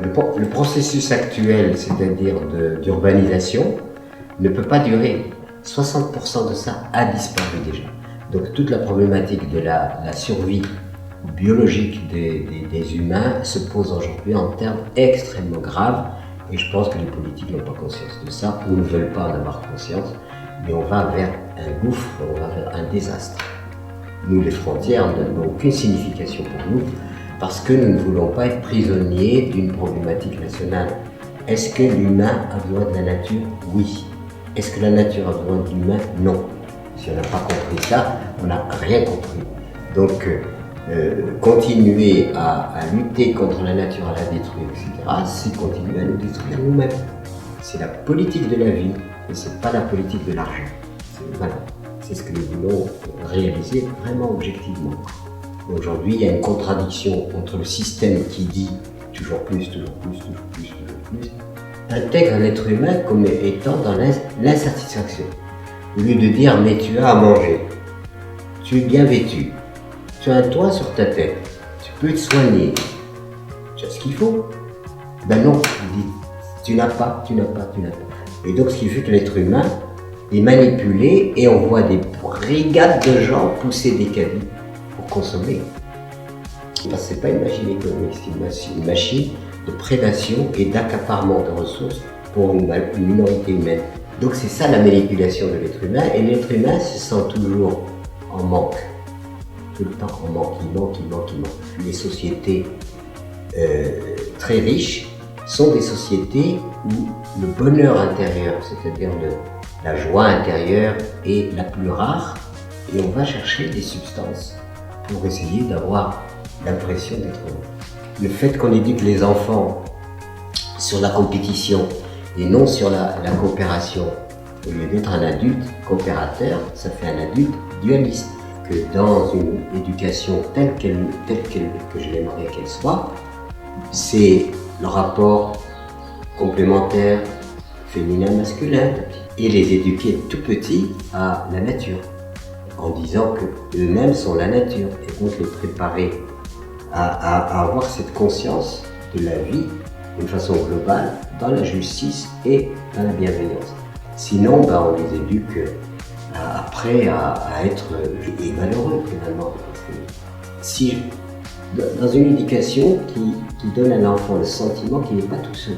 Le processus actuel, c'est-à-dire d'urbanisation, ne peut pas durer. 60% de ça a disparu déjà. Donc toute la problématique de la survie biologique des humains se pose aujourd'hui en termes extrêmement graves, et je pense que les politiques n'ont pas conscience de ça ou ne veulent pas en avoir conscience, mais on va vers un gouffre, on va vers un désastre. Nous, les frontières n'ont aucune signification pour nous parce que nous ne voulons pas être prisonniers d'une problématique nationale. Est-ce que l'humain a besoin de la nature? Oui. Est-ce que la nature a besoin de l'humain? Non. Si on n'a pas compris ça, on n'a rien compris. Donc, continuer à lutter contre la nature, à la détruire, etc., c'est continuer à nous détruire nous-mêmes. C'est la politique de la vie, et c'est pas la politique de l'argent. Voilà. C'est ce que nous voulons réaliser vraiment objectivement. Aujourd'hui, il y a une contradiction entre le système qui dit toujours plus, toujours plus, toujours plus, toujours plus, intègre l'être humain comme étant dans l'insatisfaction. Au lieu de dire, mais tu as à manger, tu es bien vêtu, tu as un toit sur ta tête, tu peux te soigner, tu as ce qu'il faut. Ben non, il dit, tu n'as pas. Et donc, ce qui fait que l'être humain est manipulé et on voit des brigades de gens pousser des caddies pour consommer. Parce que ce n'est pas une machine économique, c'est une machine de prédation et d'accaparement de ressources pour une minorité humaine. Donc c'est ça la manipulation de l'être humain, et l'être humain se sent toujours en manque. Tout le temps en manque, il manque. Les sociétés très riches sont des sociétés où le bonheur intérieur, c'est-à-dire la joie intérieure, est la plus rare, et on va chercher des substances pour essayer d'avoir l'impression d'être heureux. Le fait qu'on éduque les enfants sur la compétition et non sur la coopération, au lieu d'être un adulte coopérateur, ça fait un adulte dualiste. Que dans une éducation telle que je l'aimerais qu'elle soit, c'est le rapport complémentaire féminin-masculin, et les éduquer tout petits à la nature, en disant qu'eux-mêmes sont la nature, et donc les préparer à avoir cette conscience de la vie d'une façon globale, dans la justice et dans la bienveillance. Sinon, on les éduque après à être malheureux finalement. Si dans une éducation qui donne à l'enfant le sentiment qu'il n'est pas tout seul,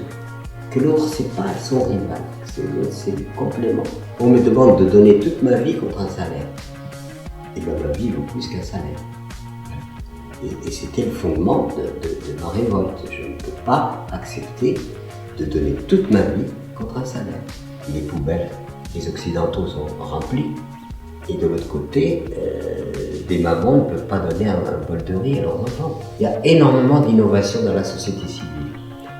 que l'autre c'est pas son rival, c'est du complément. On me demande de donner toute ma vie contre un salaire, et bien ma vie vaut plus qu'un salaire. Et c'était le fondement de ma révolte. Je ne peux pas accepter de donner toute ma vie contre un salaire. Les poubelles, les Occidentaux sont remplis, et de l'autre côté, des mamans ne peuvent pas donner un bol de riz à leurs enfants. Il y a énormément d'innovation dans la société civile.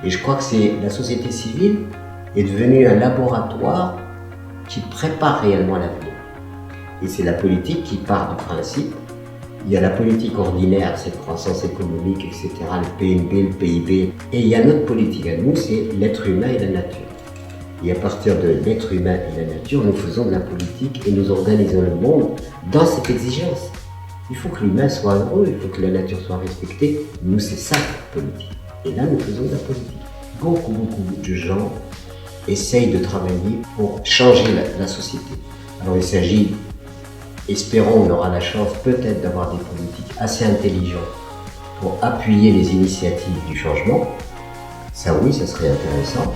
Et je crois que la société civile est devenue un laboratoire qui prépare réellement l'avenir. Et c'est la politique qui part du principe. Il y a la politique ordinaire, cette croissance économique, etc., le PNB, le PIB. Et il y a notre politique à nous, c'est l'être humain et la nature. Et à partir de l'être humain et la nature, nous faisons de la politique et nous organisons le monde dans cette exigence. Il faut que l'humain soit heureux, il faut que la nature soit respectée. Nous, c'est ça la politique. Et là, nous faisons de la politique. Beaucoup de gens essayent de travailler pour changer la société. Alors il s'agit, espérons, on aura la chance peut-être d'avoir des politiques assez intelligentes pour appuyer les initiatives du changement. Ça oui, ça serait intéressant.